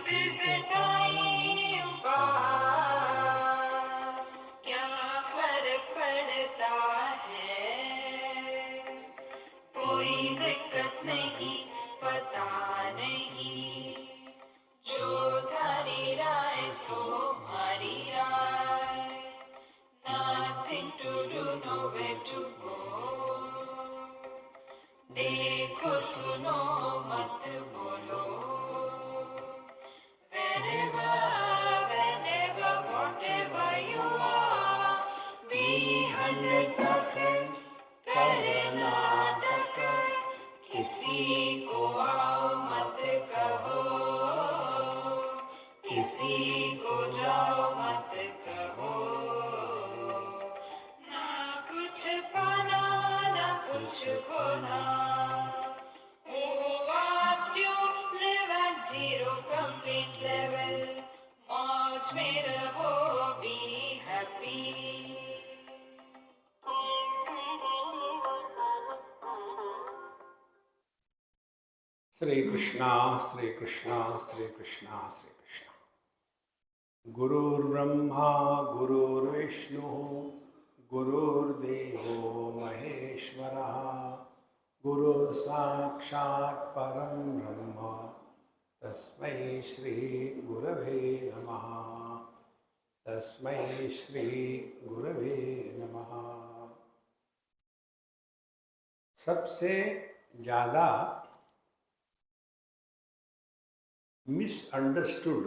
से time pass क्या फर्क पड़ता है, कोई दिक्कत नहीं, पता नहीं, जो धारी राय सो हमारी राय, nothing to do, nowhere to go, देखो सुनो मत बोलो, wherever, whenever, whatever you are, be 100% Karnataka, किसी को आओ मत कहो, किसी को जाओ मत कहो, ना कुछ पाना ना कुछ खोना, live at zero complete level, मौज में रहो, be happy. श्री कृष्णा श्री कृष्णा श्री कृष्णा श्री कृष्णा। गुरुर्ब्रह्मा गुरुर्विष्णु गुरुर्देवो महेश्वरः, गुरुः साक्षात् परं ब्रह्म, तस्मै श्री गुरवे नमः, तस्मै श्री गुरवे नमः। सबसे ज़्यादा मिसअंडरस्टूड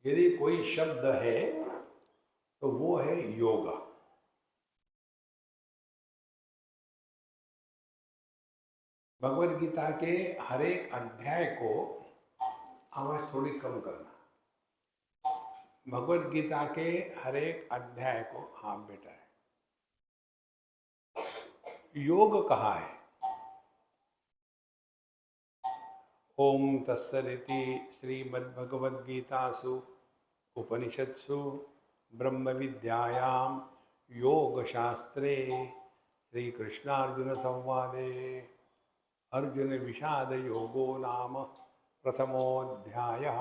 यदि कोई शब्द है तो वो है योगा। भगवद गीता के हर एक अध्याय को आवाज थोड़ी कम करना। भगवद गीता के हर एक अध्याय को, हाँ बेटा है, योग कहा है। ओम तत्सदिति श्रीमद्भगवद्गीतासु उपनिषत्सु ब्रह्म विद्यायां योगशास्त्रे श्रीकृष्णार्जुन संवादे अर्जुन विषाद योगो नाम प्रथमोऽध्यायः।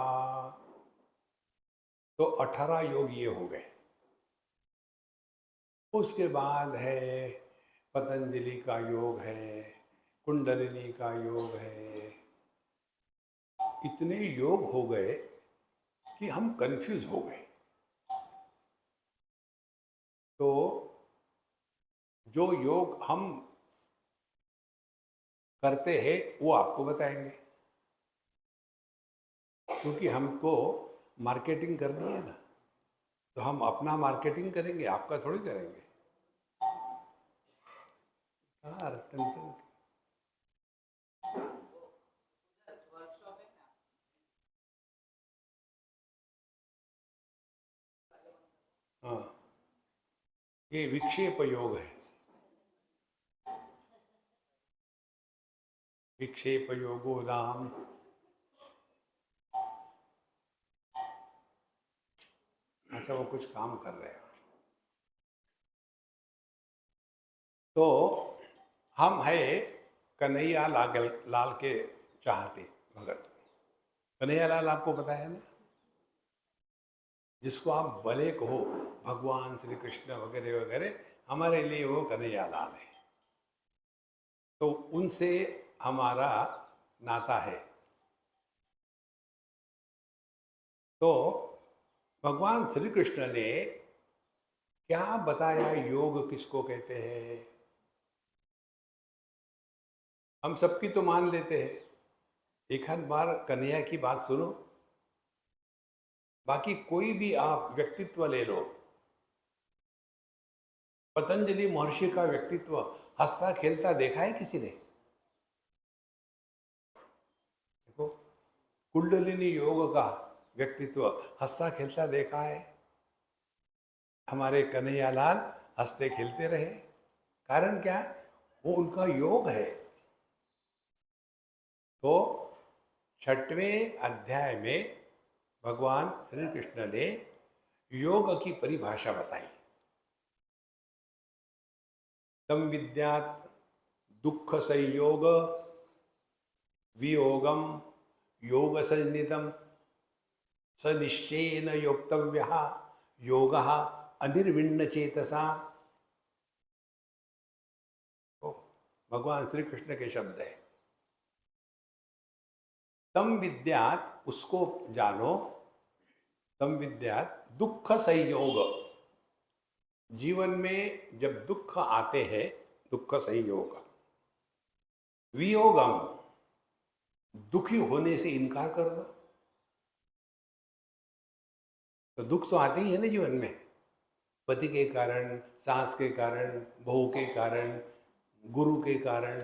तो 18 योग ये हो गए। उसके बाद है पतंजलि का योग है, कुंडलिनी का योग है। इतने योग हो गए कि हम कंफ्यूज हो गए। तो जो योग हम करते हैं वो आपको बताएंगे, क्योंकि हमको मार्केटिंग करनी है ना, तो हम अपना मार्केटिंग करेंगे, आपका थोड़ी करेंगे। हाँ, ये विक्षेप योग है। विक्षेप योगो नाम। अच्छा, वो कुछ काम कर रहे हैं। तो हम है कन्हैया लाल के चाहते भगत। कन्हैया लाल आपको पता है ना, जिसको आप भले कहो भगवान श्री कृष्ण वगैरह वगैरह, हमारे लिए वो कन्हैया लाल है। तो उनसे हमारा नाता है। तो भगवान श्री कृष्ण ने क्या बताया, योग किसको कहते हैं। हम सबकी तो मान लेते हैं, एक आध बार कन्हैया की बात सुनो। बाकी कोई भी आप व्यक्तित्व ले लो, पतंजलि महर्षि का व्यक्तित्व हंसता खेलता देखा है किसी ने? देखो, कुंडलिनी योग का व्यक्तित्व हंसता खेलता देखा है? हमारे कन्हैया लाल हंसते खेलते रहे। कारण क्या? वो उनका योग है। तो 6वें अध्याय में भगवान श्री कृष्ण ने योग की परिभाषा बताई। तम विद्यात् दुख संयोग वियोगम योग संनिधम स निश्चयेन योक्तव्यः योगः अनिर्विण्ण चेतसा। तो भगवान श्री कृष्ण के शब्द है। तम विद्यात, उसको जानो, तम विद्यात दुख संयोग। जीवन में जब दुख आते हैं, दुख संयोग, वियोगम, दुखी होने से इनकार कर दो। तो दुख तो आते ही है ना जीवन में, पति के कारण, सास के कारण, बहू के कारण, गुरु के कारण।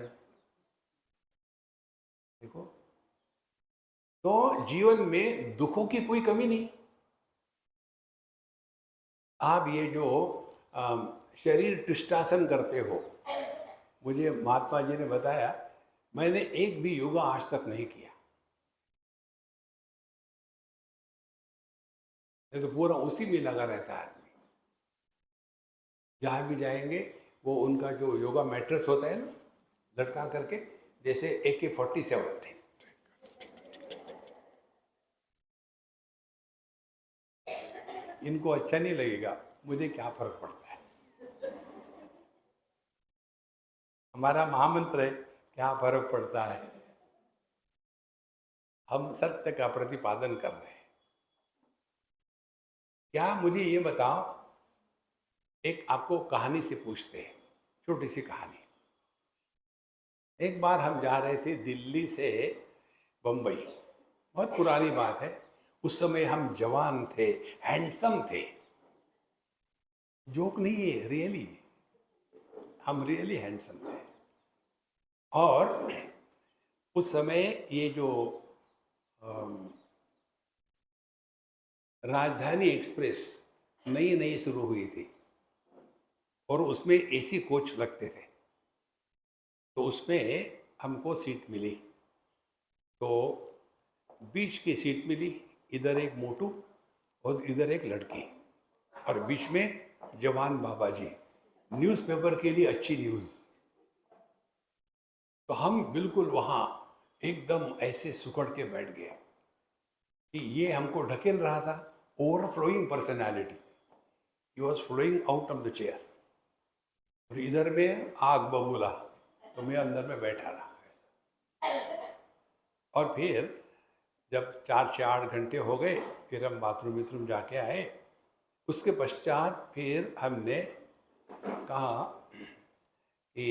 देखो, तो जीवन में दुखों की कोई कमी नहीं। आप ये जो शरीर ट्विष्टासन करते हो, मुझे महात्मा जी ने बताया, मैंने एक भी योगा आज तक नहीं किया। ये तो पूरा उसी में लगा रहता है आदमी। जहाँ भी जाएंगे वो उनका जो योगा मैट्रेस होता है ना, लटका करके, जैसे AK-47 थे। इनको अच्छा नहीं लगेगा, मुझे क्या फर्क पड़ता है। हमारा महामंत्र है, क्या फर्क पड़ता है। हम सत्य का प्रतिपादन कर रहे हैं। क्या, मुझे ये बताओ, एक आपको कहानी से पूछते हैं, छोटी सी कहानी। एक बार हम जा रहे थे दिल्ली से बंबई, बहुत पुरानी बात है। उस समय हम जवान थे, हैंडसम थे। जोक नहीं है, रियली, हम रियली हैंडसम थे। और उस समय ये जो राजधानी एक्सप्रेस नई नई शुरू हुई थी और उसमें AC कोच लगते थे। तो उसमें हमको सीट मिली, तो बीच की सीट मिली, इधर एक मोटू और इधर एक लड़की, और बीच में जवान बाबा जी, न्यूज़पेपर के लिए अच्छी न्यूज़। तो हम बिल्कुल वहाँ एकदम ऐसे सुकड़ के बैठ गए कि ये हमको ढकेल रहा था। Overflowing personality, he was flowing out of the chair. और इधर में आग बबूला, तो मैं अंदर में बैठा रहा। और फिर जब 4 घंटे हो गए, फिर हम बाथरूम जाके आए। उसके पश्चात फिर हमने कहा कि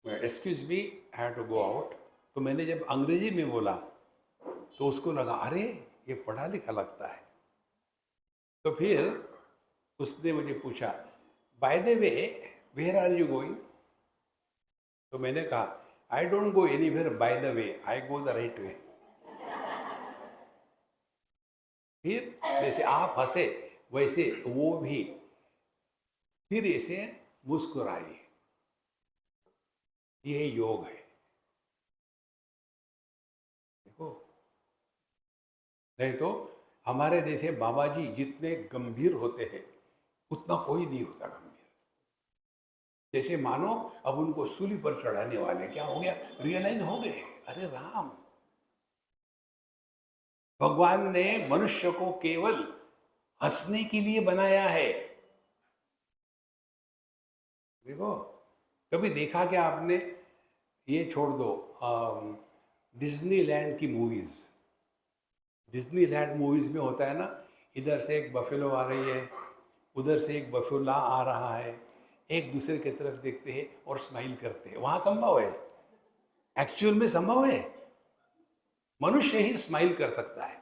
excuse me, have to go out. तो मैंने जब अंग्रेजी में बोला तो उसको लगा, अरे ये पढ़ा लिखा लगता है। तो फिर उसने मुझे पूछा, by the way where are you going. तो मैंने कहा, I don't go anywhere by the way, I go the right way. फिर जैसे आप हंसे वैसे वो भी फिर ऐसे मुस्कुराई। ये योग है। देखो, नहीं तो हमारे जैसे बाबा जी जितने गंभीर होते हैं, उतना कोई नहीं होता गंभीर। जैसे मानो अब उनको सूली पर चढ़ाने वाले, क्या हो गया, रियलाइज हो गए, अरे राम, भगवान ने मनुष्य को केवल हंसने के लिए बनाया है। देखो, कभी देखा क्या आपने, ये छोड़ दो, डिज्नीलैंड की मूवीज, डिज्नीलैंड मूवीज में होता है ना, इधर से एक बफेलो आ रही है, उधर से एक बफेला आ रहा है, एक दूसरे की तरफ देखते हैं और स्माइल करते हैं। वहां संभव है, एक्चुअल में संभव है, मनुष्य ही स्माइल कर सकता है।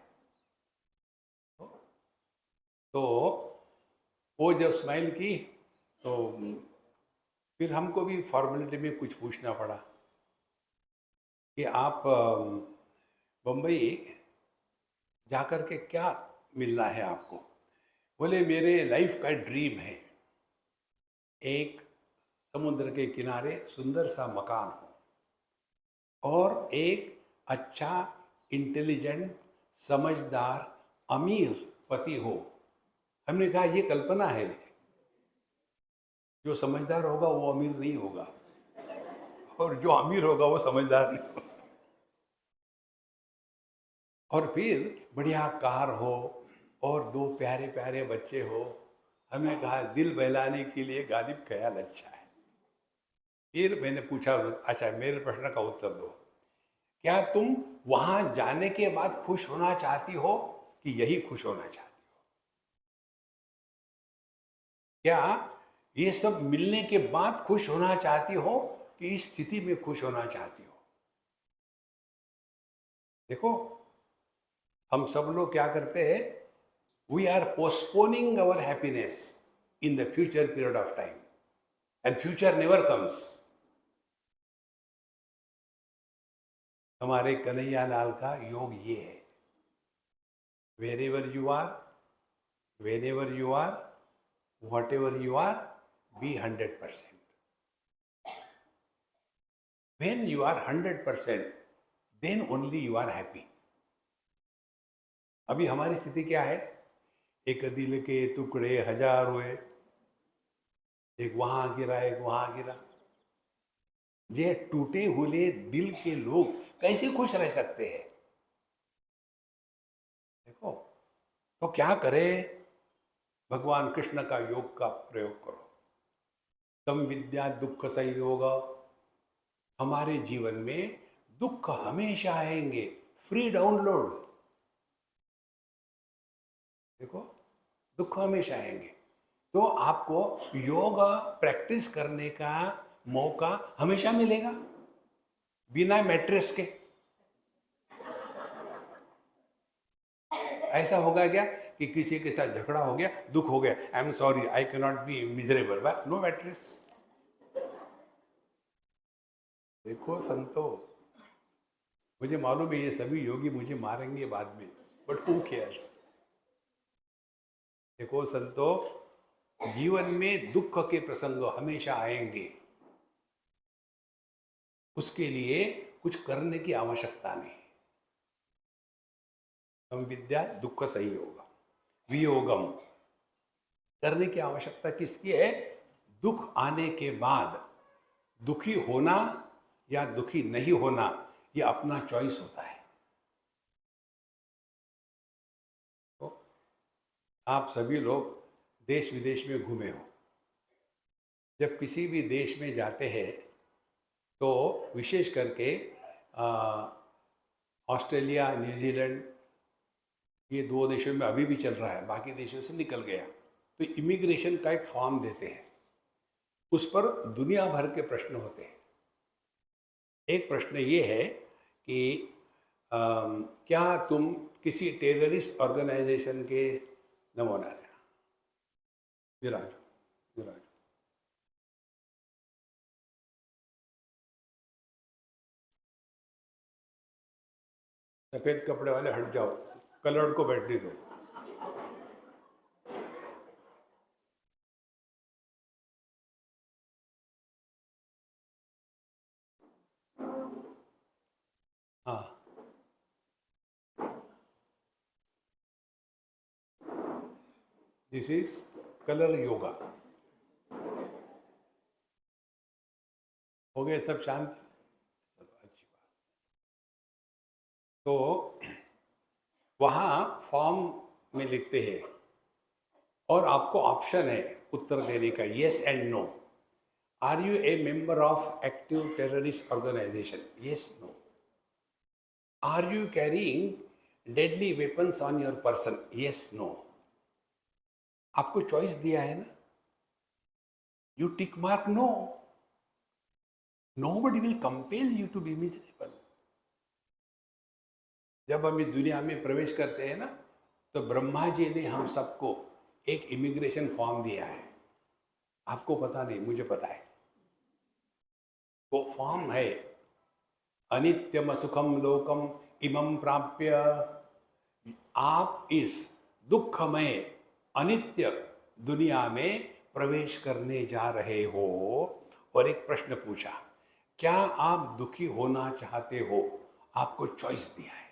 तो वो जब स्माइल की तो फिर हमको भी फॉर्मेलिटी में कुछ पूछना पड़ा कि आप बम्बई जाकर के क्या मिलना है आपको। बोले, मेरे लाइफ का ड्रीम है एक समुद्र के किनारे सुंदर सा मकान हो और एक अच्छा, इंटेलिजेंट, समझदार, अमीर पति हो। हमने कहा, ये कल्पना है, जो समझदार होगा वो अमीर नहीं होगा और जो अमीर होगा वो समझदार नहीं होगा। और फिर बढ़िया कार हो और दो प्यारे प्यारे बच्चे हो। हमने कहा दिल बहलाने के लिए गालिब ख्याल अच्छा है। फिर मैंने पूछा, अच्छा मेरे प्रश्न का उत्तर दो, क्या तुम वहां जाने के बाद खुश होना चाहती हो कि यही खुश होना चाहती हो? क्या ये सब मिलने के बाद खुश होना चाहती हो कि इस स्थिति में खुश होना चाहती हो? देखो, हम सब लोग क्या करते हैं, we are postponing our happiness in the future period of time, and future never comes. हमारे कन्हैया लाल का योग ये है, wherever you are, whenever you are, whatever you are, be 100%। When you are 100%, then only you are happy. अभी हमारी स्थिति क्या है? एक दिल के टुकड़े हजार हुए, एक वहां गिरा एक वहां गिरा। ये टूटे हुए दिल के लोग कैसे खुश रह सकते हैं? देखो, तो क्या करें? भगवान कृष्ण का योग का प्रयोग करो। तम विद्या दुख संयोग। हमारे जीवन में दुख हमेशा आएंगे, फ्री डाउनलोड। देखो, दुख हमेशा आएंगे, तो आपको योग प्रैक्टिस करने का मौका हमेशा मिलेगा, बिना मैट्रेस के। ऐसा होगा क्या कि किसी के साथ झगड़ा हो गया, दुख हो गया, I am sorry, I can not be miserable, but no matters. देखो संतो, मुझे मालूम है ये सभी योगी मुझे मारेंगे बाद में, बट हू केयर्स। देखो संतो, जीवन में दुख के प्रसंग हमेशा आएंगे, उसके लिए कुछ करने की आवश्यकता नहीं। हम विद्या दुख संयोग, वियोगम, करने की आवश्यकता किसकी है? दुख आने के बाद दुखी होना या दुखी नहीं होना, यह अपना चॉइस होता है। तो आप सभी लोग देश विदेश में घूमे हो, जब किसी भी देश में जाते हैं तो विशेष करके ऑस्ट्रेलिया, न्यूजीलैंड, ये दो देशों में अभी भी चल रहा है, बाकी देशों से निकल गया, तो इमिग्रेशन का एक फॉर्म देते हैं, उस पर दुनिया भर के प्रश्न होते हैं। एक प्रश्न ये है कि क्या तुम किसी टेररिस्ट ऑर्गेनाइजेशन के, नमो नारायण, विराज विराज, सफेद कपड़े वाले हट जाओ, कलर्ड को बैठने दो। हाँ, दिस इज कलर योगा। हो गए सब शांत? चलो, अच्छी बात। तो वहाँ फॉर्म में लिखते हैं और आपको ऑप्शन है उत्तर देने का, yes and no. Are you a member of active terrorist organisation? Yes, no. Are you carrying deadly weapons on your person? Yes, no. आपको चॉइस दिया है ना, you tick mark no. Nobody will compel you to be miserable. जब हम इस दुनिया में प्रवेश करते हैं ना, तो ब्रह्मा जी ने हम सबको एक इमिग्रेशन फॉर्म दिया है। आपको पता नहीं, मुझे पता है। वो फॉर्म है, अनित्यम सुखम लोकम इमं प्राप्य। आप इस दुखमय अनित्य दुनिया में प्रवेश करने जा रहे हो। और एक प्रश्न पूछा, क्या आप दुखी होना चाहते हो? आपको चॉइस दिया है,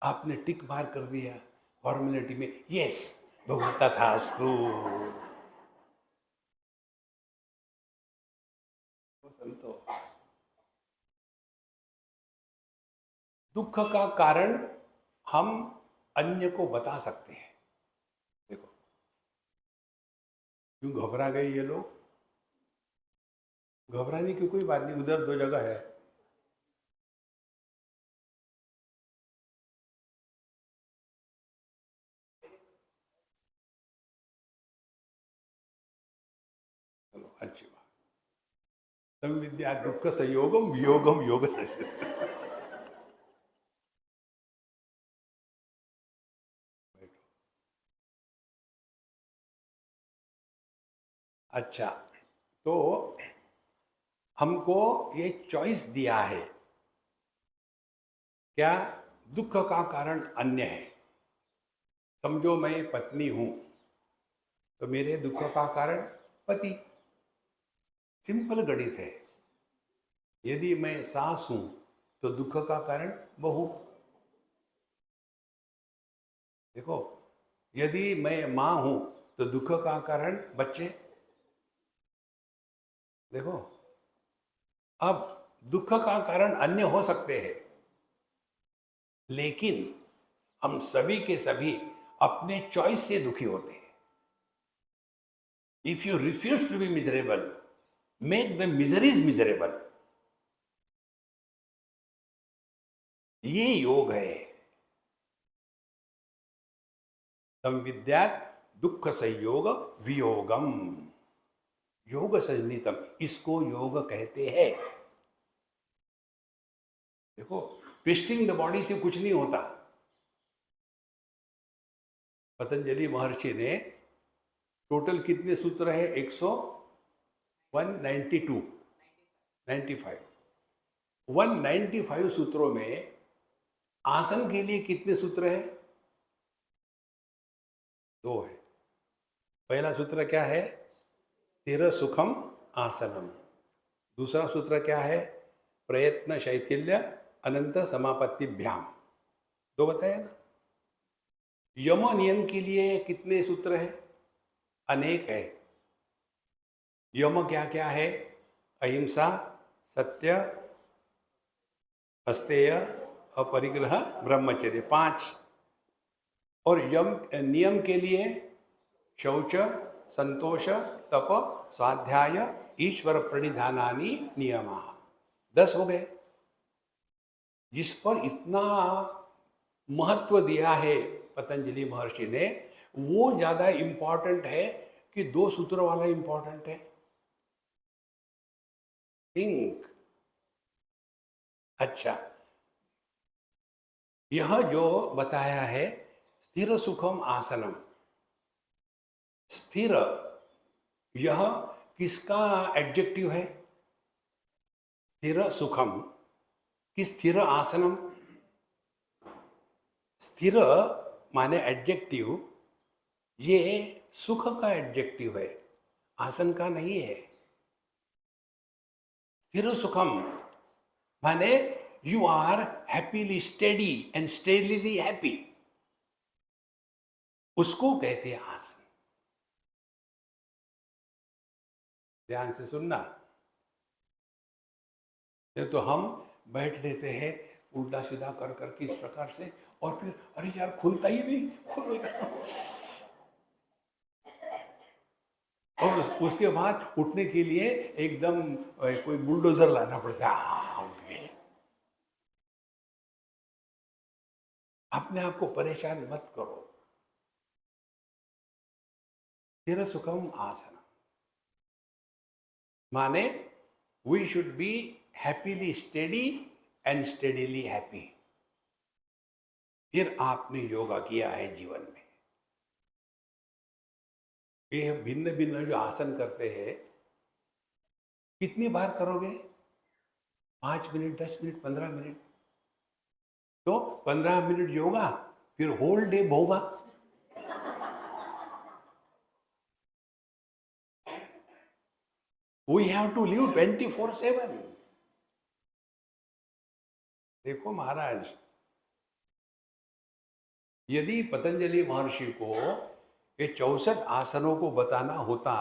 आपने टिक मार कर दिया फॉर्मेलिटी में, यस, भगवता तथास्तु। संतो, दुख का कारण हम अन्य को बता सकते हैं। देखो, क्यों घबरा गए ये लोग? घबराने की कोई बात नहीं, उधर दो जगह है। चलो, अच्छी बात। तम विद्या दुख संयोगम वियोगम योग से। अच्छा, तो हमको ये चॉइस दिया है, क्या दुख का कारण अन्य है। समझो मैं पत्नी हूं, तो मेरे दुख का कारण पति। सिंपल गणित है। यदि मैं सास हूं, तो दुख का कारण बहू। देखो, यदि मैं मां हूं, तो दुख का कारण बच्चे। देखो, अब दुख का कारण अन्य हो सकते हैं, लेकिन हम सभी के सभी अपने चॉइस से दुखी होते हैं। If you refuse to be miserable, make the miseries miserable. ये योग है। संविद्यात दुख संयोग वियोगम, योग संनितम, इसको योग कहते हैं। देखो, ट्विस्टिंग द बॉडी से कुछ नहीं होता। पतंजलि महर्षि ने टोटल कितने सूत्र है? 192, 95, 195 सूत्रों में आसन के लिए कितने सूत्र हैं? 2 है। पहला सूत्र क्या है? स्थिर सुखम आसनम। दूसरा सूत्र क्या है? प्रयत्न शैथिल्य अनंत समापत्तिभ्याम। 2 बताया ना। यम नियम के लिए कितने सूत्र हैं? अनेक है। यम क्या क्या है? अहिंसा, सत्य, अस्तेय, अपरिग्रह, ब्रह्मचर्य, 5। और यम नियम के लिए शौच, संतोष, तप, स्वाध्याय, ईश्वर प्रणिधानानि नियमा, 10 हो गए। जिस पर इतना महत्व दिया है पतंजलि महर्षि ने, वो ज्यादा इंपॉर्टेंट है कि 2 सूत्र वाला इंपॉर्टेंट है। थिंक। अच्छा, यह जो बताया है स्थिर सुखम आसनम, स्थिर, यह किसका एडजेक्टिव है? स्थिर सुखम कि स्थिर आसनम? स्थिर माने एडजेक्टिव, ये सुख का एडजेक्टिव है, आसन का नहीं है। स्थिर सुखम माने you are happily steady and steadily happy, उसको कहते हैं आसन। ध्यान से सुनना। तो हम बैठ लेते हैं उल्टा सीधा कर करके इस प्रकार से, और फिर अरे यार खुलता ही नहीं, खुल गया। और उसके बाद उठने के लिए एकदम कोई बुलडोजर लाना पड़ता है। उठ गए। अपने आप को परेशान मत करो। स्थिर सुखम आसन माने we should be happily steady and steadily happy. फिर आपने योगा किया है जीवन में। ये भिन्न भिन्न जो आसन करते हैं, कितनी बार करोगे? 5 मिनट, 10 मिनट, 15 मिनट। तो 15 मिनट योगा, फिर होल डे भोगा। We have to live 24/7। देखो महाराज, यदि पतंजलि महर्षि को ये 64 आसनों को बताना होता,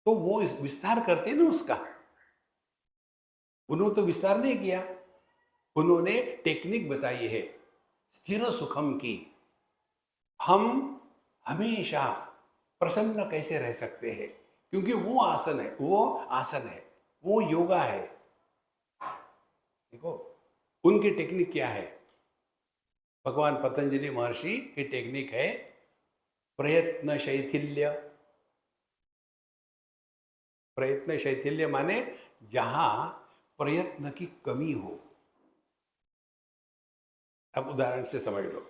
तो वो विस्तार करते ना उसका। उन्होंने तो विस्तार नहीं किया। उन्होंने टेक्निक बताई है स्थिर सुखम की। हम हमेशा प्रसन्न कैसे रह सकते हैं, क्योंकि वो आसन है, वो योगा है। देखो उनकी टेक्निक क्या है, भगवान पतंजलि महर्षि की टेक्निक है प्रयत्न शैथिल्य। प्रयत्न शैथिल्य माने जहां प्रयत्न की कमी हो। अब उदाहरण से समझ लो,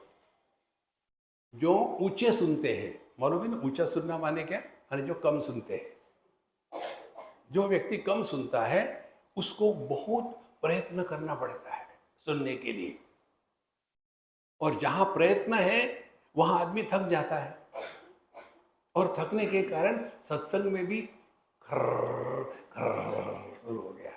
जो ऊंचे सुनते हैं, मालूम है ना ऊंचा सुनना माने क्या, अरे जो कम सुनते हैं। जो व्यक्ति कम सुनता है उसको बहुत प्रयत्न करना पड़ता है सुनने के लिए, और जहां प्रयत्न है वहां आदमी थक जाता है, और थकने के कारण सत्संग में भी खर्र खर्र शुरू हो गया।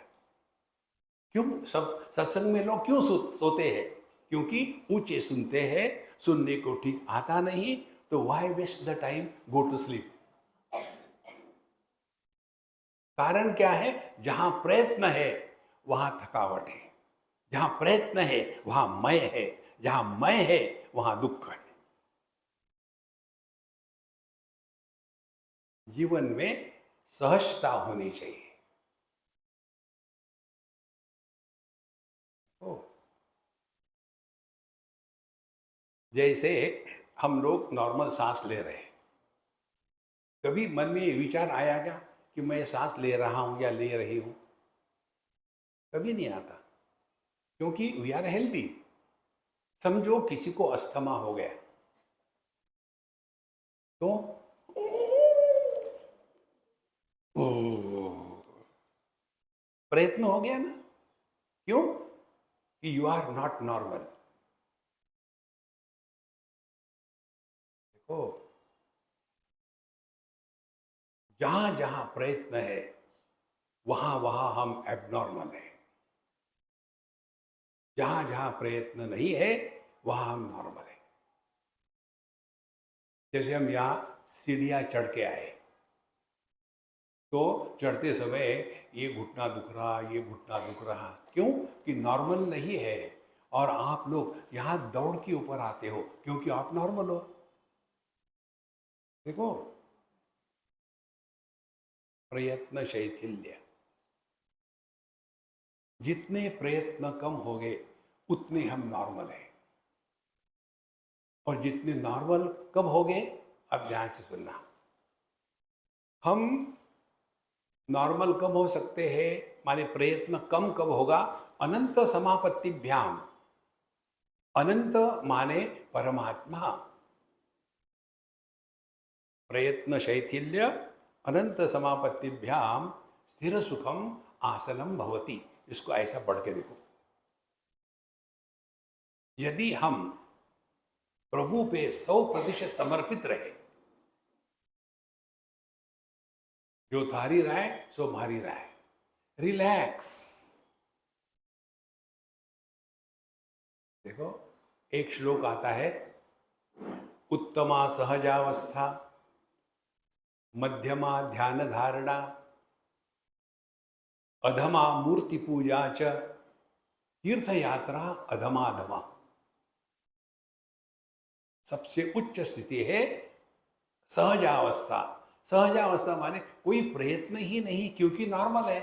क्यों सब सत्संग में लोग क्यों सोते हैं, क्योंकि ऊंचे सुनते हैं, सुनने को ठीक आता नहीं, तो why waste the time, go to sleep. कारण क्या है, जहां प्रयत्न है वहां थकावट है, जहां प्रयत्न है वहां मय है, जहां मय है वहां दुख है। जीवन में सहजता होनी चाहिए। ओ, जैसे हम लोग नॉर्मल सांस ले रहे हैं, कभी मन में ये विचार आया क्या कि मैं सांस ले रहा हूं या ले रही हूं? कभी नहीं आता, क्योंकि वी आर हेल्दी। समझो किसी को अस्थमा हो गया, तो ओ, प्रयत्न हो गया ना। क्यों? कि यू आर नॉट नॉर्मल। देखो जहां जहां प्रयत्न है वहां वहां हम एबनॉर्मल हैं, जहां जहां प्रयत्न नहीं है वहां हम नॉर्मल हैं। जैसे हम यहाँ सीढ़ियां चढ़ के आए, तो चढ़ते समय ये घुटना दुख रहा, ये घुटना दुख रहा, क्यों? कि नॉर्मल नहीं है। और आप लोग यहाँ दौड़ के ऊपर आते हो क्योंकि आप नॉर्मल हो। देखो प्रयत्न शैथिल्य, जितने प्रयत्न कम हो गए उतने हम नॉर्मल हैं, और जितने नॉर्मल कब हो गए, अब ध्यान से सुनना, हम नॉर्मल कब हो सकते हैं, माने प्रयत्न कम कब होगा, अनंत समापत्तिभ्याम। अनंत माने परमात्मा, प्रयत्न शैथिल्य अनंत समापत्तिभ्याम स्थिर सुखम आसनम भवति। इसको ऐसा पढ़ के देखो, यदि हम प्रभु पे 100% समर्पित रहे, जो थारी राय सो भारी राय, रिलैक्स। देखो एक श्लोक आता है, उत्तमा सहजावस्था, मध्यमा ध्यान धारणा, अधमा मूर्ति पूजा च, तीर्थ यात्रा अधमा। सबसे उच्च स्थिति है सहजावस्था। सहजावस्था माने कोई प्रयत्न ही नहीं, क्योंकि नॉर्मल है।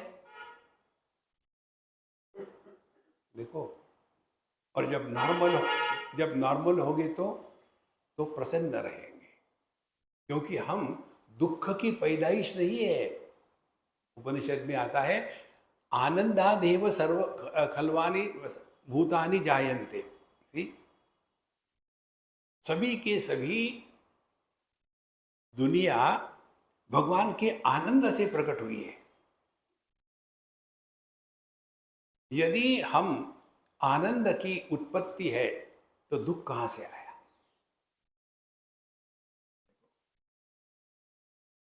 देखो, और जब नॉर्मल होगे तो प्रसन्न रहेंगे, क्योंकि हम दुख की पैदाइश नहीं है। उपनिषद में आता है आनंदादेव सर्व खलवानी भूतानि जायन्ते। ठीक? सभी के सभी दुनिया भगवान के आनंद से प्रकट हुई है। यदि हम आनंद की उत्पत्ति है तो दुख कहां से आया?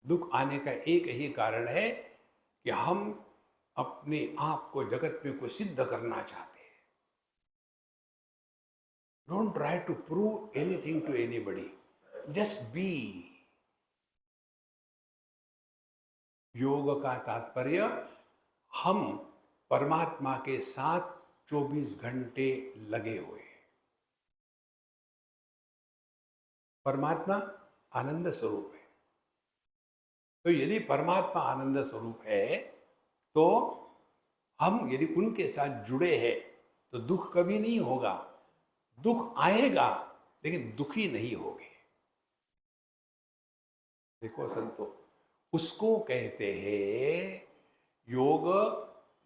दुख आने का एक ही कारण है कि हम अपने आप को जगत में को सिद्ध करना चाहते हैं। Don't try to prove anything to anybody, just be. योग का तात्पर्य हम परमात्मा के साथ 24 घंटे लगे हुए हैं। परमात्मा आनंद स्वरूप है। तो यदि परमात्मा आनंद स्वरूप है तो हम यदि उनके साथ जुड़े हैं तो दुख कभी नहीं होगा। दुख आएगा लेकिन दुखी नहीं होगे। देखो संतो, उसको कहते हैं योग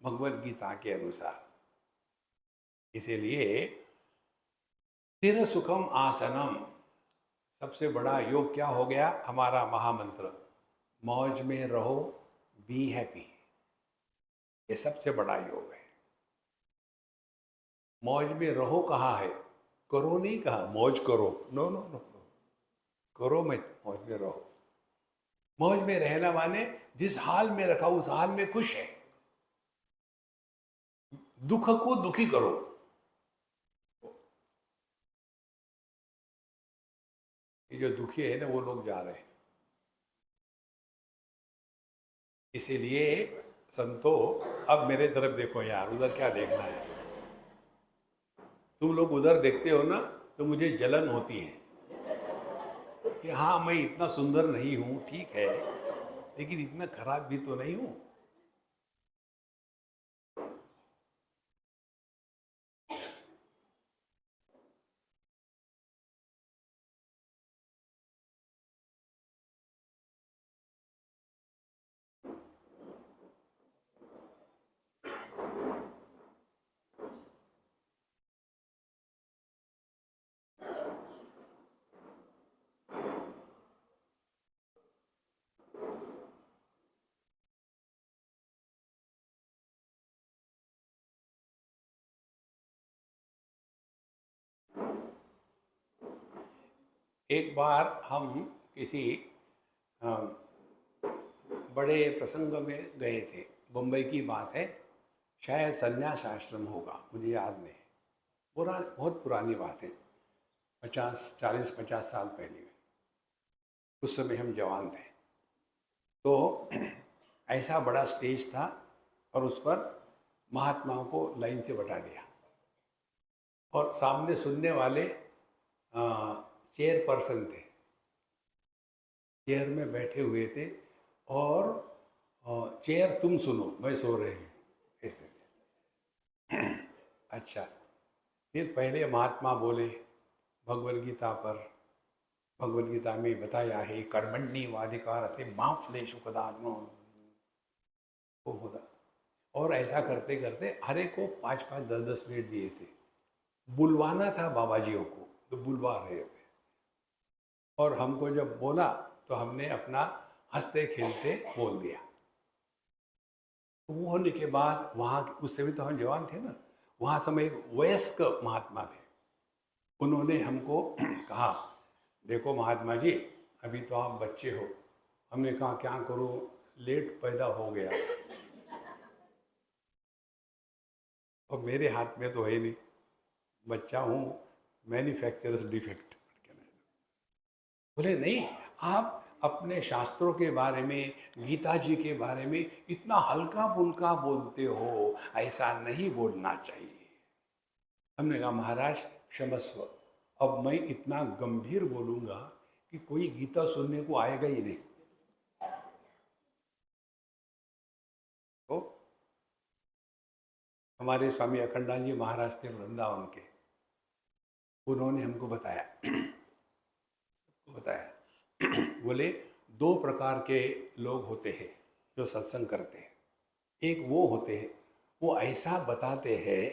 भगवत गीता के अनुसार। इसीलिए स्थिर सुखम आसनम, सबसे बड़ा योग क्या हो गया? हमारा महामंत्र, मौज में रहो, बी हैप्पी। ये सबसे बड़ा योग है। मौज में रहो कहा है, करो नहीं कहा, मौज करो, नो नो नो, करो मत, मौज में रहो। मौज में रहना माने जिस हाल में रखा उस हाल में खुश है। दुख को दुखी करो। ये जो दुखी है ना वो लोग जा रहे हैं। इसीलिए संतो, अब मेरे तरफ देखो यार, उधर क्या देखना है? तुम लोग उधर देखते हो ना तो मुझे जलन होती है कि हाँ, मैं इतना सुंदर नहीं हूं, ठीक है, लेकिन इतना खराब भी तो नहीं हूं। एक बार हम किसी अ, बड़े प्रसंग में गए थे। मुंबई की बात है, शायद संन्यास आश्रम होगा, मुझे याद नहीं। बहुत पुरानी बात है, 40-50 साल पहले। उस समय हम जवान थे। तो ऐसा बड़ा स्टेज था और उस पर महात्माओं को लाइन से बैठा दिया और सामने सुनने वाले चेयर पर्सन थे, चेयर में बैठे हुए थे और चेयर तुम सुनो, मैं सो रही हूँ, ऐसे। अच्छा, फिर पहले महात्मा बोले भगवद गीता पर। भगवद गीता में बताया है कर्मण्येवाधिकार अस्ति मा फलेषु कदाचन। वो होता। और ऐसा करते करते हर एक को 5-5, 10-10 मिनट दिए थे। बुलवाना था बाबा जियों को, तो बुलवा रहे थे। और हमको जब बोला तो हमने अपना हंसते खेलते बोल दिया। वो होने के बाद वहाँ, उस समय तो हम जवान थे ना, वहाँ समय एक वयस्क महात्मा थे। उन्होंने हमको कहा, देखो महात्मा जी, अभी तो आप बच्चे हो। हमने कहा क्या करूं, लेट पैदा हो गया और मेरे हाथ में तो है नहीं, बच्चा हूं, मैन्युफैक्चरर्स डिफेक्ट। बोले नहीं, आप अपने शास्त्रों के बारे में, गीता जी के बारे में इतना हल्का फुल्का बोलते हो, ऐसा नहीं बोलना चाहिए। हमने कहा महाराज क्षमस्व, अब मैं इतना गंभीर बोलूंगा कि कोई गीता सुनने को आएगा ही नहीं। तो हमारे स्वामी अखंडानंद जी महाराज थे वृंदावन के, उन्होंने हमको बताया बोले 2 प्रकार के लोग होते हैं जो सत्संग करते हैं। एक वो होते हैं, वो ऐसा बताते हैं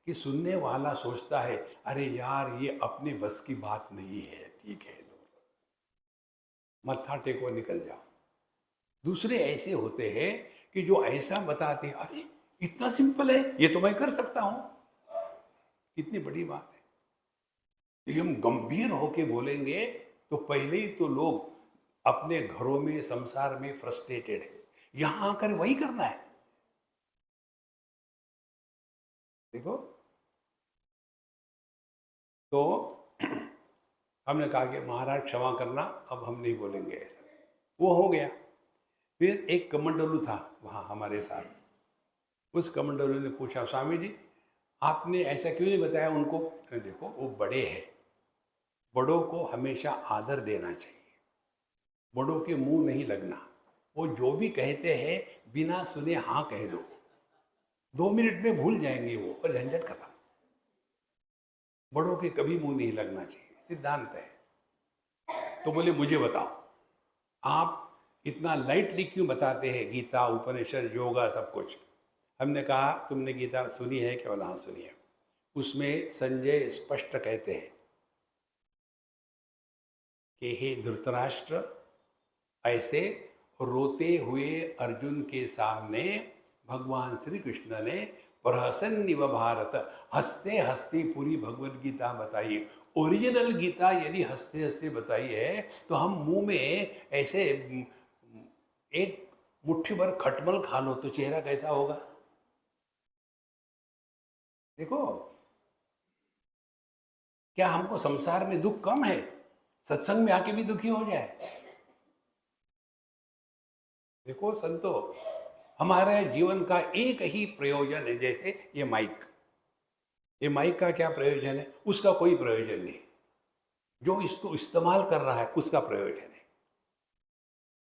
कि सुनने वाला सोचता है अरे यार ये अपने बस की बात नहीं है, ठीक है, मत्था टेको निकल जाओ। दूसरे ऐसे होते हैं कि जो ऐसा बताते हैं, अरे इतना सिंपल है, ये तो मैं कर सकता हूं, कितनी बड़ी बात है। यदि हम गंभीर होके बोलेंगे तो पहले ही तो लोग अपने घरों में, संसार में फ्रस्ट्रेटेड है, यहां आकर वही करना है। देखो, तो हमने कहा कि महाराज क्षमा करना, अब हम नहीं बोलेंगे ऐसा। वो हो गया। फिर एक कमंडलू था वहाँ हमारे साथ। उस कमंडलू ने पूछा, स्वामी जी आपने ऐसा क्यों नहीं बताया उनको? अरे देखो वो बड़े हैं, बड़ों को हमेशा आदर देना चाहिए, बड़ों के मुंह नहीं लगना। वो जो भी कहते हैं बिना सुने हाँ कह दो, 2 मिनट में भूल जाएंगे वो और झंझट खत्म। बड़ों के कभी मुंह नहीं लगना चाहिए, सिद्धांत है। तो बोले मुझे बताओ, आप इतना लाइटली क्यों बताते हैं गीता, उपनिषद, योगा, सब कुछ? हमने कहा तुमने गीता सुनी है? केवल हाँ सुनी है। उसमें संजय स्पष्ट कहते हैं कि हे धृतराष्ट्र, ऐसे रोते हुए अर्जुन के सामने भगवान श्री कृष्ण ने प्रहसन्निव भारत, हंसते हंसते पूरी भगवत गीता बताई। ओरिजिनल गीता यदि हंसते हंसते बताई है तो हम मुंह में ऐसे एक मुट्ठी भर खटमल खा लो तो चेहरा कैसा होगा? देखो, क्या हमको संसार में दुख कम है? सत्संग में आके भी दुखी हो जाए? देखो संतो, हमारे जीवन का एक ही प्रयोजन है। जैसे ये माइक का क्या प्रयोजन है? उसका कोई प्रयोजन नहीं। जो इसको इस्तेमाल कर रहा है उसका प्रयोजन है।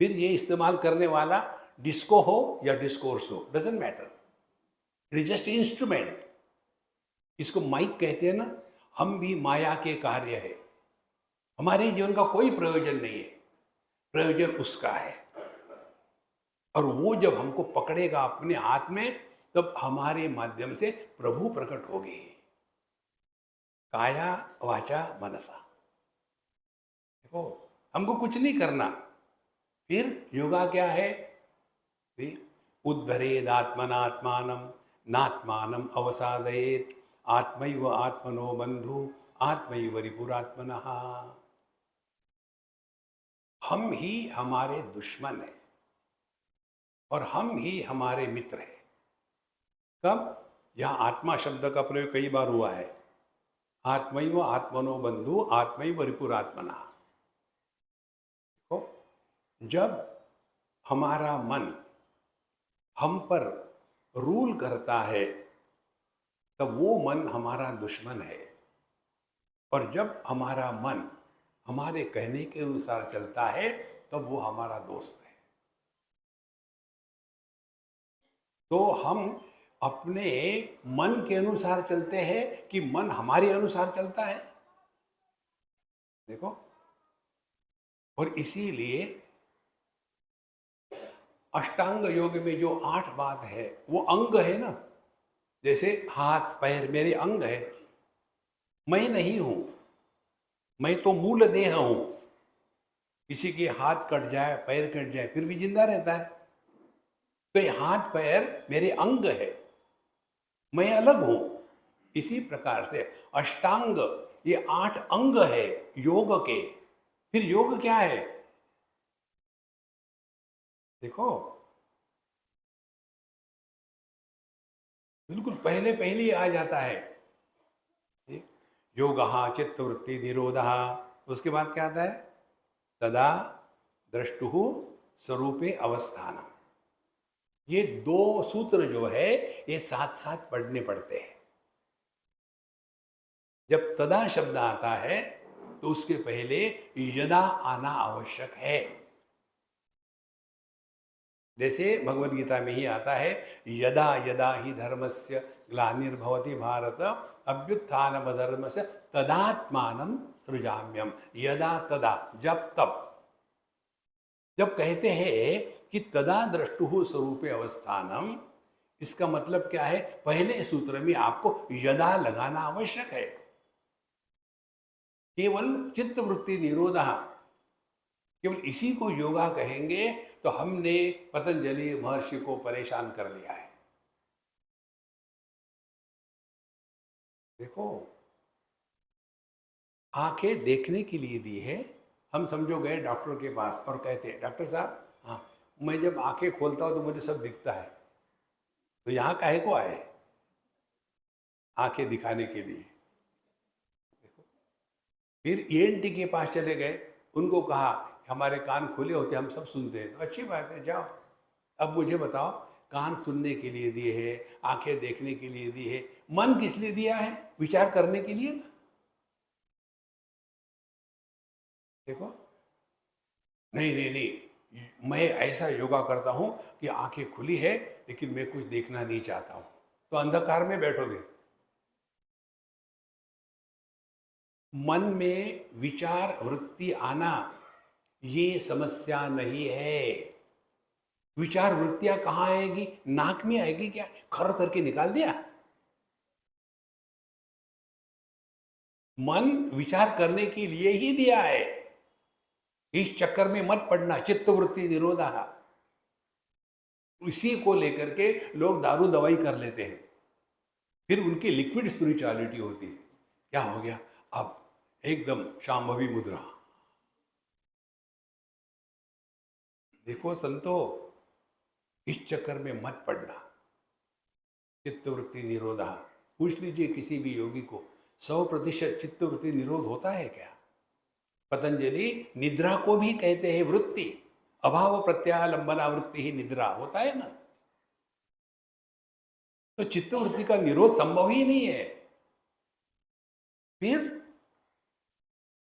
फिर ये इस्तेमाल करने वाला डिस्को हो या डिस्कोर्स हो, doesn't matter, it is just instrument. इसको माइक कहते हैं ना। हम भी माया के कार्य है, हमारे जीवन का कोई प्रयोजन नहीं है, प्रयोजन उसका है। और वो जब हमको पकड़ेगा अपने हाथ में, तब हमारे माध्यम से प्रभु प्रकट होगी। काया वाचा मनसा। देखो, हमको कुछ नहीं करना। फिर योगा क्या है? उद्धरेदात्मनात्मानम नात्मानम अवसादयेत आत्मैव आत्मनो बंधु आत्मैव रिपुरात्मनः। हम ही हमारे दुश्मन हैं और हम ही हमारे मित्र हैं। कब? यहां आत्मा शब्द का प्रयोग कई बार हुआ है। आत्मैव आत्मनो बंधु आत्मैव रिपुरात्मनः। देखो, जब हमारा मन हम पर रूल करता है तब वो मन हमारा दुश्मन है, और जब हमारा मन हमारे कहने के अनुसार चलता है तब वो हमारा दोस्त है। तो हम अपने मन के अनुसार चलते हैं कि मन हमारे अनुसार चलता है? देखो, और इसीलिए अष्टांग योग में जो 8 बात है वो अंग है ना। जैसे हाथ पैर मेरे अंग है, मैं नहीं हूं, मैं तो मूल देह हूं। किसी के हाथ कट जाए, पैर कट जाए, फिर भी जिंदा रहता है। तो ये हाथ पैर मेरे अंग है, मैं अलग हूं। इसी प्रकार से अष्टांग, ये 8 अंग है योग के। फिर योग क्या है? देखो, बिल्कुल पहले पहले ही आ जाता है योग चित्तवृत्ति निरोध। उसके बाद क्या आता है? तदा द्रष्टु स्वरूपे अवस्थानम। ये 2 सूत्र जो है ये साथ साथ पढ़ने पड़ते हैं। जब तदा शब्द आता है तो उसके पहले यदा आना आवश्यक है। जैसे भगवद गीता में ही आता है, यदा यदा ही धर्मस्य ग्लानिर्भवति भारत अभ्युत्थानमधर्मस्य तदात्मानं सृजाम्यम। यदा तदा, जब तब। जब कहते हैं कि तदा द्रष्टुः स्वरूपे अवस्थानम, इसका मतलब क्या है? पहले सूत्र में आपको यदा लगाना आवश्यक है। केवल चित्त वृत्ति निरोध, केवल इसी को योगा कहेंगे तो हमने पतंजलि महर्षि को परेशान कर दिया है। देखो, आंखें देखने के लिए दी है। हम समझो गए डॉक्टर के पास और कहते हैं डॉक्टर साहब, हाँ, मैं जब आंखें खोलता हूं तो मुझे सब दिखता है। तो यहां काहे को आए? आंखें दिखाने के लिए। फिर ईएनटी के पास चले गए, उनको कहा हमारे कान खुले होते हम सब सुनते हैं। तो अच्छी बात है, जाओ। अब मुझे बताओ, कान सुनने के लिए दिए हैं, आंखें देखने के लिए दी है, मन किस लिए दिया है? विचार करने के लिए ना। देखो, नहीं नहीं नहीं, मैं ऐसा योगा करता हूं कि आंखें खुली है लेकिन मैं कुछ देखना नहीं चाहता हूं, तो अंधकार में बैठोगे। मन में विचार वृत्ति आना ये समस्या नहीं है। विचार वृत्तियां कहाँ आएगी? नाक में आएगी क्या? खर करके निकाल दिया। मन विचार करने के लिए ही दिया है। इस चक्कर में मत पड़ना, चित्त वृत्ति निरोधा। इसी को लेकर के लोग दारू दवाई कर लेते हैं, फिर उनकी लिक्विड स्पिरिचुअलिटी होती है। क्या हो गया? अब एकदम शांभवी मुद्रा। देखो संतो, इस चक्कर में मत पड़ना। चित्तवृत्ति निरोधा, पूछ लीजिए किसी भी योगी को, 100% चित्तवृत्ति निरोध होता है क्या? पतंजलि निद्रा को भी कहते हैं वृत्ति, अभाव प्रत्यालंबना वृत्ति ही निद्रा होता है ना। तो चित्तवृत्ति का निरोध संभव ही नहीं है। फिर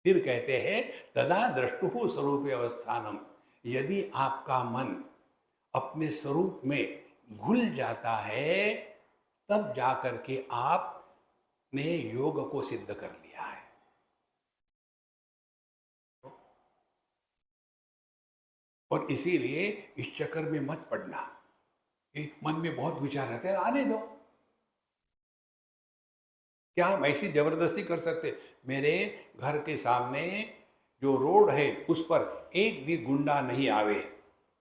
कहते हैं तदा दृष्टु स्वरूप अवस्थानम, यदि आपका मन अपने स्वरूप में घुल जाता है तब जाकर के आपने योग को सिद्ध कर लिया है। और इसीलिए इस चक्कर में मत पड़ना कि मन में बहुत विचार रहते हैं, आने दो। क्या हम ऐसी जबरदस्ती कर सकते? मेरे घर के सामने जो रोड है उस पर एक भी गुंडा नहीं आवे,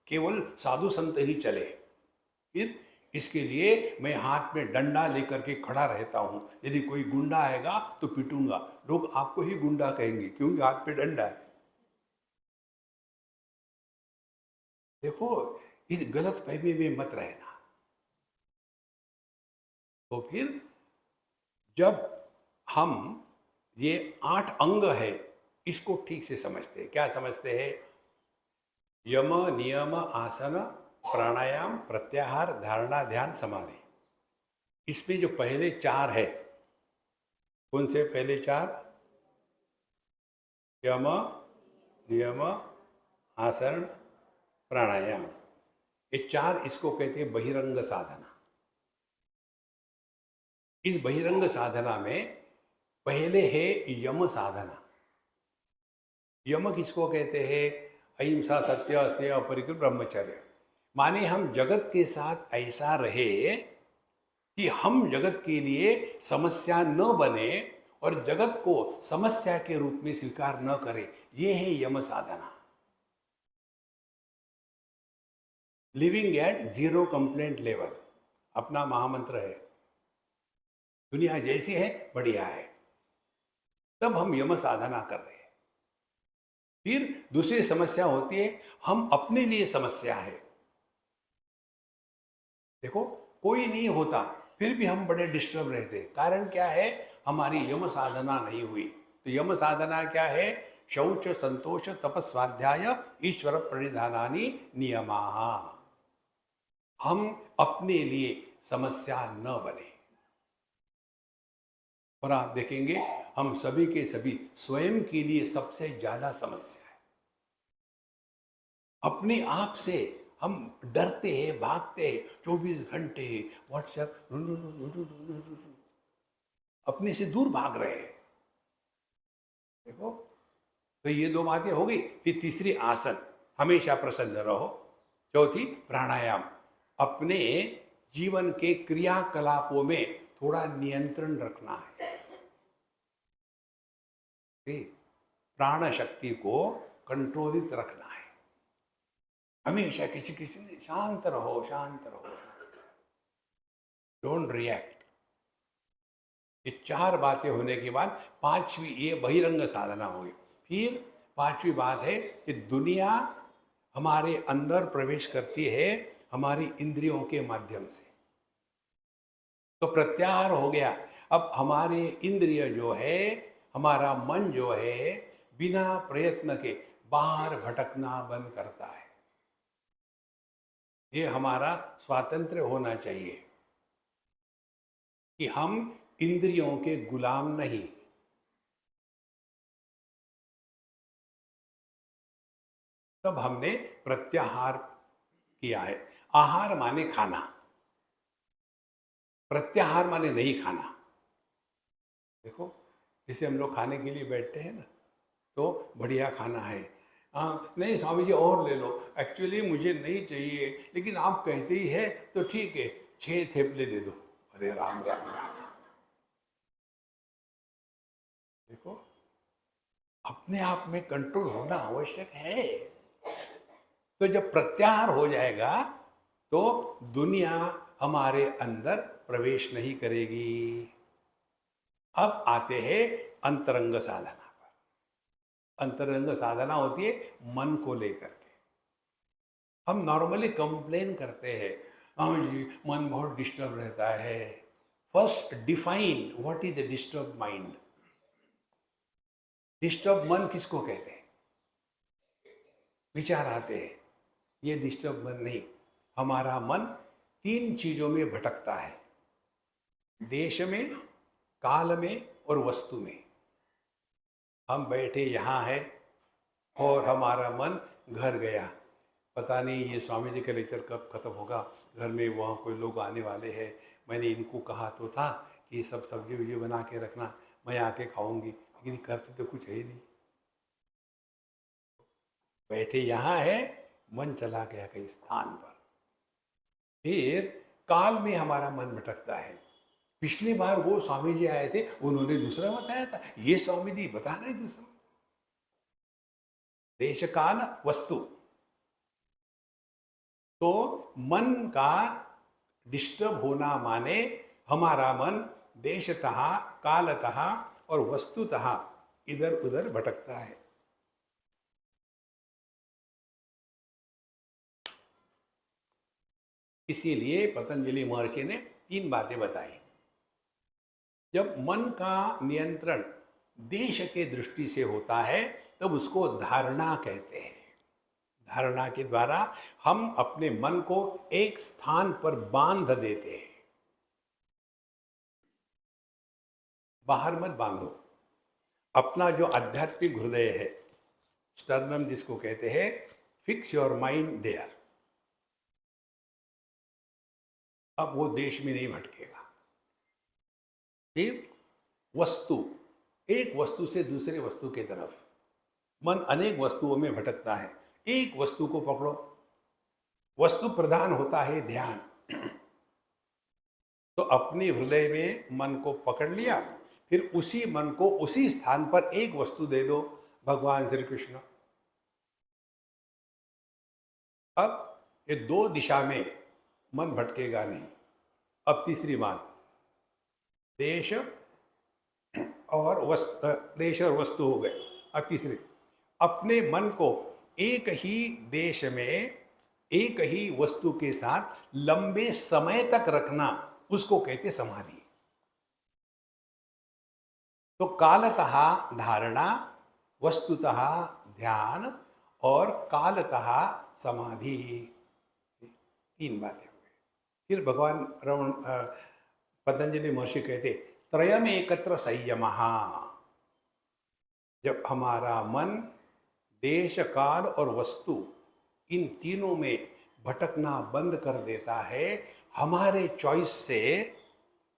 केवल साधु संत ही चले। फिर इसके लिए मैं हाथ में डंडा लेकर के खड़ा रहता हूं, यदि कोई गुंडा आएगा तो पीटूंगा। लोग आपको ही गुंडा कहेंगे क्योंकि हाथ पे डंडा है। देखो, इस गलत फहमी में मत रहना। तो फिर जब हम ये 8 अंग है इसको ठीक से समझते हैं, क्या समझते हैं? यम नियम आसन प्राणायाम प्रत्याहार धारणा ध्यान समाधि। इसमें जो पहले 4 है, कौन से पहले 4? यम नियम आसन प्राणायाम, ये 4 इसको कहते हैं बहिरंग साधना। इस बहिरंग साधना में पहले है यम साधना। यम किसको कहते हैं? अहिंसा सत्य अस्तेय अपरिग्रह ब्रह्मचर्य। माने हम जगत के साथ ऐसा रहे कि हम जगत के लिए समस्या न बने और जगत को समस्या के रूप में स्वीकार न करें। ये है यम साधना। लिविंग एट 0 कंप्लेंट लेवल अपना महामंत्र है। दुनिया जैसी है बढ़िया है, तब हम यम साधना कर रहे हैं। फिर दूसरी समस्या होती है, हम अपने लिए समस्या है। देखो, कोई नहीं होता फिर भी हम बड़े डिस्टर्ब रहते। कारण क्या है? हमारी यम साधना नहीं हुई। तो यम साधना क्या है? शौच संतोष तपस्वाध्याय ईश्वर प्रणिधानानि नियमाः। हम अपने लिए समस्या न बने। और आप देखेंगे हम सभी के सभी स्वयं के लिए सबसे ज्यादा समस्या है। अपने आप से हम डरते हैं, भागते हैं, 24 घंटे व्हाट्सएप, अपने से दूर भाग रहे हैं। देखो, तो ये 2 बातें हो गई। फिर तीसरी आसन, हमेशा प्रसन्न रहो। चौथी प्राणायाम, अपने जीवन के क्रियाकलापों में थोड़ा नियंत्रण रखना है। प्राण शक्ति को कंट्रोलित रखना है। हमेशा किसी किसी ने शांत रहो, शांत रहो, डोंट रिएक्ट। ये 4 बातें होने के बाद 5वीं ये बहिरंग साधना होगी। फिर 5वीं बात है कि दुनिया हमारे अंदर प्रवेश करती है हमारी इंद्रियों के माध्यम से। तो प्रत्याहार हो गया। अब हमारे इंद्रिय जो है, हमारा मन जो है, बिना प्रयत्न के बाहर भटकना बंद करता है। ये हमारा स्वातंत्र्य होना चाहिए कि हम इंद्रियों के गुलाम नहीं। तब हमने प्रत्याहार किया है। आहार माने खाना, प्रत्याहार माने नहीं खाना। देखो, जैसे हम लोग खाने के लिए बैठते हैं ना, तो बढ़िया खाना है, हाँ नहीं स्वामी जी और ले लो, एक्चुअली मुझे नहीं चाहिए, लेकिन आप कहते ही है तो ठीक है, 6 थेपले दे दो। अरे राम राम राम। देखो, अपने आप में कंट्रोल होना आवश्यक है। तो जब प्रत्याहार हो जाएगा तो दुनिया हमारे अंदर प्रवेश नहीं करेगी। अब आते हैं अंतरंग साधना पर। अंतरंग साधना होती है मन को लेकर के। हम नॉर्मली कंप्लेन करते हैं, हाँ जी मन बहुत डिस्टर्ब रहता है। First define what is the disturb mind. Disturb मन किसको कहते हैं? विचार आते हैं, ये डिस्टर्ब मन नहीं। हमारा मन 3 चीजों में भटकता है, देश में, काल में और वस्तु में। हम बैठे यहाँ है और हमारा मन घर गया, पता नहीं ये स्वामी जी का लेक्चर कब खत्म होगा, घर में वहाँ कोई लोग आने वाले हैं, मैंने इनको कहा तो था कि सब सब्जी वब्जी बना के रखना, मैं आके खाऊंगी, लेकिन करते तो कुछ है ही नहीं। बैठे यहाँ है, मन चला गया कहीं स्थान पर। फिर काल में हमारा मन भटकता है। पिछली बार वो स्वामी जी आए थे, उन्होंने दूसरा बताया था, ये स्वामी जी बता रहे दूसरा। देश काल वस्तु, तो मन का डिस्टर्ब होना माने हमारा मन देशतः, कालतः और वस्तुतः इधर उधर भटकता है। इसीलिए पतंजलि महर्षि ने 3 बातें बताई। जब मन का नियंत्रण देश के दृष्टि से होता है तब उसको धारणा कहते हैं। धारणा के द्वारा हम अपने मन को एक स्थान पर बांध देते हैं। बाहर मत बांधो। अपना जो आध्यात्मिक हृदय है, स्टर्नम जिसको कहते हैं, फिक्स योर माइंड देयर। अब वो देश में नहीं भटकेगा। फिर वस्तु, एक वस्तु से दूसरे वस्तु की तरफ। मन अनेक वस्तुओं में भटकता है, एक वस्तु को पकड़ो। वस्तु प्रधान होता है ध्यान। तो अपने हृदय में मन को पकड़ लिया, फिर उसी मन को उसी स्थान पर एक वस्तु दे दो, भगवान श्री कृष्ण। अब ये 2 दिशा में मन भटकेगा नहीं। अब तीसरी बात, देश और वस्तु, देश और वस्तु हो गए। अब तीसरी, अपने मन को एक ही देश में एक ही वस्तु के साथ लंबे समय तक रखना, उसको कहते समाधि। तो कालतः धारणा, वस्तुतः ध्यान और कालतः समाधि, 3 बातें हो गई। फिर भगवान रमण पतंजलि महर्षि कहते त्रयम एकत्र संयमः। जब हमारा मन देश, काल और वस्तु, इन तीनों में भटकना बंद कर देता है हमारे चॉइस से,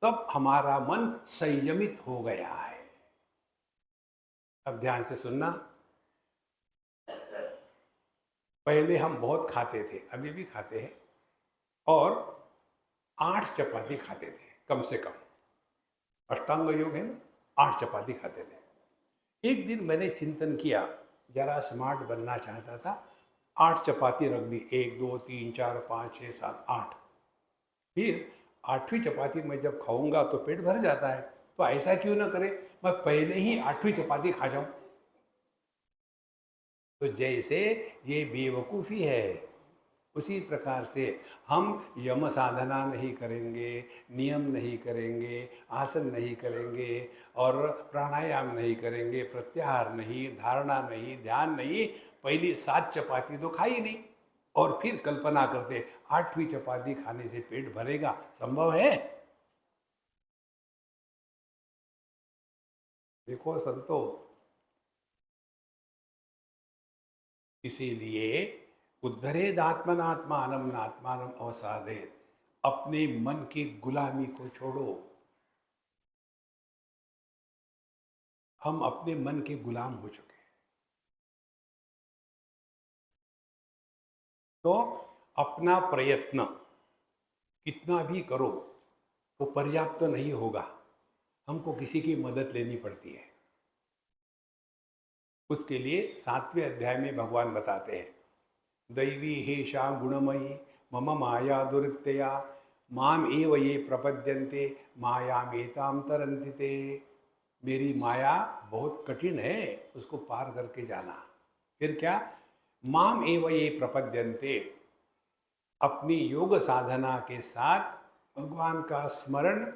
तब हमारा मन संयमित हो गया है। अब ध्यान से सुनना। पहले हम बहुत खाते थे, अभी भी खाते हैं, और 8 चपाती खाते थे कम से कम। अष्टांग योग है ना, 8 चपाती खाते थे। एक दिन मैंने चिंतन किया, जरा स्मार्ट बनना चाहता था, 8 चपाती रख दी, 1 2 3 4 5 6 7 8। फिर 8वीं चपाती मैं जब खाऊंगा तो पेट भर जाता है, तो ऐसा क्यों ना करे, मैं पहले ही 8वीं चपाती खा जाऊं। तो जैसे ये बेवकूफ़ी है, उसी प्रकार से हम यम साधना नहीं करेंगे, नियम नहीं करेंगे, आसन नहीं करेंगे और प्राणायाम नहीं करेंगे, प्रत्याहार नहीं, धारणा नहीं, ध्यान नहीं, पहली 7 चपाती तो खाई नहीं। और फिर कल्पना करते 8वीं चपाती खाने से पेट भरेगा, संभव है? देखो संतो, इसीलिए उद्धरेदात्मनात्मानम नात्मानम अवसादेत, अपने मन की गुलामी को छोड़ो। हम अपने मन के गुलाम हो चुके हैं। तो अपना प्रयत्न कितना भी करो वो पर्याप्त नहीं होगा, हमको किसी की मदद लेनी पड़ती है। उसके लिए 7वें अध्याय में भगवान बताते हैं, दैवी हेषा गुणमयी मम माया दुरितया माम एव ये प्रपद्यन्ते मायामेतां तरन्ति ते। मेरी माया बहुत कठिन है, उसको पार करके जाना। फिर क्या? माम एव ये प्रपद्यन्ते, अपनी योग साधना के साथ भगवान का स्मरण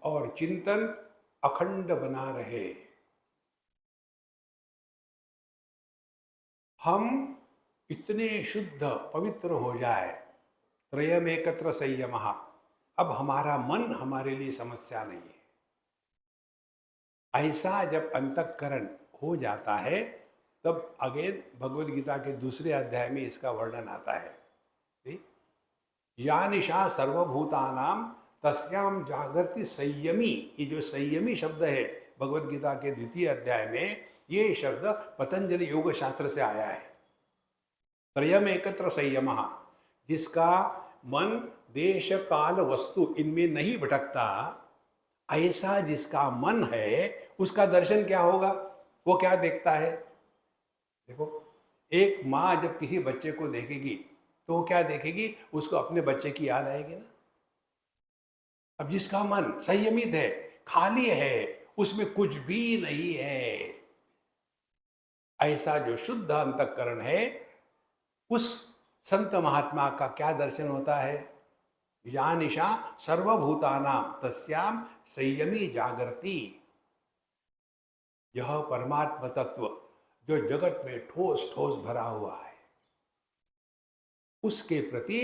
और चिंतन अखंड बना रहे। हम इतने शुद्ध पवित्र हो जाए, त्रयम एकत्र संयमः, अब हमारा मन हमारे लिए समस्या नहीं है। ऐसा जब अंतःकरण हो जाता है तब आगे भगवद गीता के दूसरे अध्याय में इसका वर्णन आता है। या निशा सर्वभूतानाम तस्याम जागृति संयमी, ये जो संयमी शब्द है भगवद गीता के द्वितीय अध्याय में, ये शब्द पतंजलि योग शास्त्र से आया है। त्रयम एकत्र संयमः, जिसका मन देश काल वस्तु इनमें नहीं भटकता, ऐसा जिसका मन है उसका दर्शन क्या होगा? वो क्या देखता है? देखो, एक माँ जब किसी बच्चे को देखेगी तो वो क्या देखेगी? उसको अपने बच्चे की याद आएगी ना। अब जिसका मन संयमित है, खाली है, उसमें कुछ भी नहीं है, ऐसा जो शुद्ध अंतःकरण है, उस संत महात्मा का क्या दर्शन होता है? या निशा सर्वभूतानाम तस्याम संयमी जागृति। यह परमात्म तत्व जो जगत में ठोस ठोस भरा हुआ है, उसके प्रति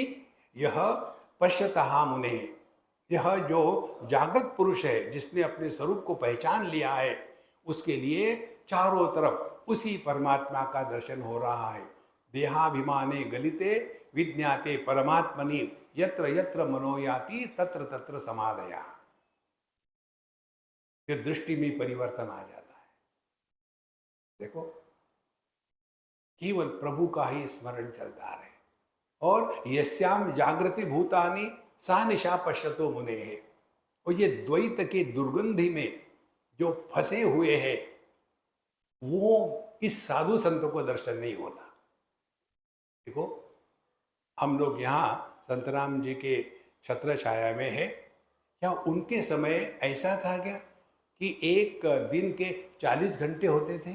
यह पश्यतः मुने, यह जो जागृत पुरुष है जिसने अपने स्वरूप को पहचान लिया है, उसके लिए चारों तरफ उसी परमात्मा का दर्शन हो रहा है। देहाभिमाने गलिते विज्ञाते परमात्मनि यत्र यत्र मनोयाति तत्र तत्र समाधया। फिर दृष्टि में परिवर्तन आ जाता है। देखो, केवल प्रभु का ही स्मरण चलता रहे। और यस्याम जागृति भूतानि सा निशा पश्यतो मुने है। और ये द्वैत के दुर्गंधि में जो फंसे हुए हैं, वो इस साधु संतों को दर्शन नहीं होता। देखो, हम लोग यहाँ संतराम जी के छत्र छाया में है, क्या उनके समय ऐसा था क्या कि एक दिन के 40 घंटे होते थे?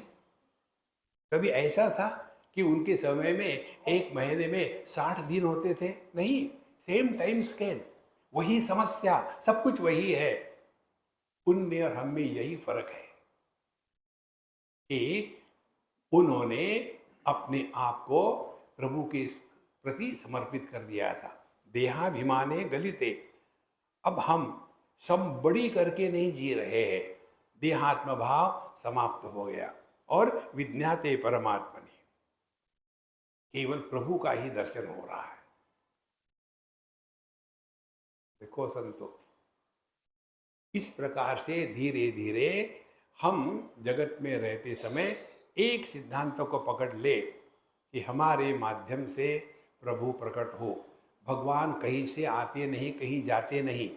कभी ऐसा था कि उनके समय में एक महीने में 60 दिन होते थे? नहीं, सेम टाइम स्केल, वही समस्या, सब कुछ वही है। उनमें और हम में यही फर्क है कि उन्होंने अपने आप को प्रभु के प्रति समर्पित कर दिया था। देहाभिमाने गलिते, अब हम सब बड़ी करके नहीं जी रहे हैं, देहात्म भाव समाप्त हो गया और विज्ञाते परमात्मनि, केवल प्रभु का ही दर्शन हो रहा है। देखो संतो, इस प्रकार से धीरे धीरे हम जगत में रहते समय एक सिद्धांत को पकड़ ले कि हमारे माध्यम से प्रभु प्रकट हो। भगवान कहीं से आते नहीं, कहीं जाते नहीं।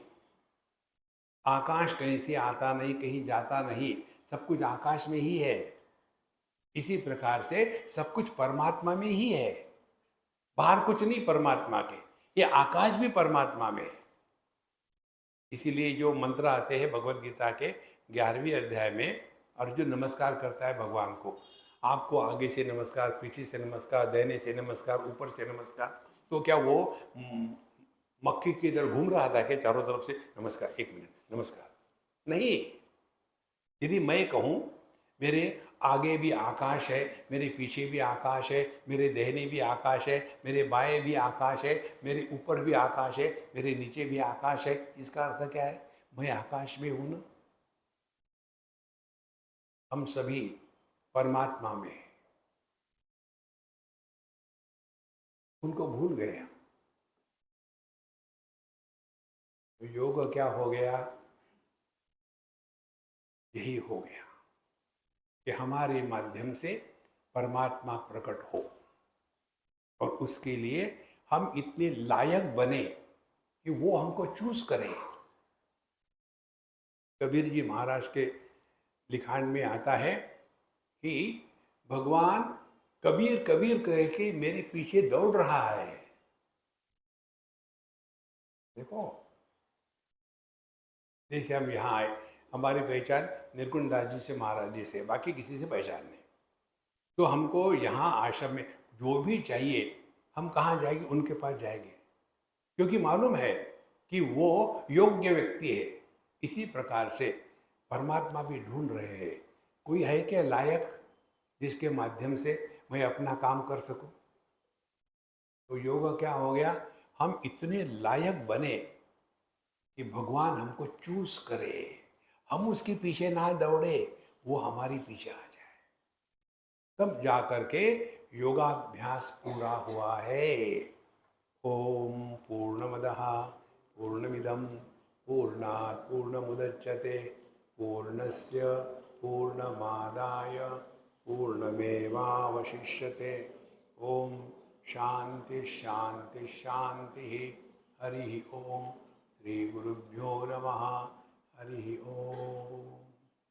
आकाश कहीं से आता नहीं, कहीं जाता नहीं, सब कुछ आकाश में ही है। इसी प्रकार से सब कुछ परमात्मा में ही है, बाहर कुछ नहीं परमात्मा के। ये आकाश भी परमात्मा में है। इसीलिए जो मंत्र आते हैं भगवद गीता के 11वें अध्याय में, अर्जुन नमस्कार करता है भगवान को, आपको आगे से नमस्कार, पीछे से नमस्कार, दाहिने से नमस्कार, ऊपर से नमस्कार। तो क्या वो मक्खी की इधर घूम रहा था कि चारों तरफ से नमस्कार, एक मिनट नमस्कार? नहीं। यदि मैं कहूं मेरे आगे भी आकाश है, मेरे पीछे भी आकाश है, मेरे दाहिने भी आकाश है, मेरे बाएं भी आकाश है, मेरे ऊपर भी आकाश है, मेरे नीचे भी आकाश है। इसका अर्थ क्या है? मैं आकाश में हूं ना। हम सभी परमात्मा में हैं। उनको भूल गए हम। तो योग क्या हो गया? यही हो गया कि हमारे माध्यम से परमात्मा प्रकट हो, और उसके लिए हम इतने लायक बने कि वो हमको चूज करें। कबीर जी महाराज के लिखान में आता है कि भगवान कबीर कबीर कह के मेरे पीछे दौड़ रहा है। देखो, जैसे हम यहाँ आए, हमारी पहचान निर्गुण दास जी से, महाराज जी से, बाकी किसी से पहचान नहीं। तो हमको यहाँ आश्रम में जो भी चाहिए, हम कहाँ जाएंगे? उनके पास जाएंगे, क्योंकि मालूम है कि वो योग्य व्यक्ति है। इसी प्रकार से परमात्मा भी ढूंढ रहे हैं, कोई है क्या लायक जिसके माध्यम से मैं अपना काम कर सकूं। तो योग क्या हो गया? हम इतने लायक बने कि भगवान हमको चूज करे, हम उसके पीछे ना दौड़े, वो हमारे पीछे आ जाए। तब जा करके योगाभ्यास पूरा हुआ है। ओम पूर्णमदः पूर्णमिदं पूर्णात् पूर्णमुदच्यते पूर्णस्य पूर्णमादाय पूर्णमेवावशिष्यते। ओम शांति शांति शांति। हरि ओम। श्री गुरुभ्यो नमः। हरि ओम।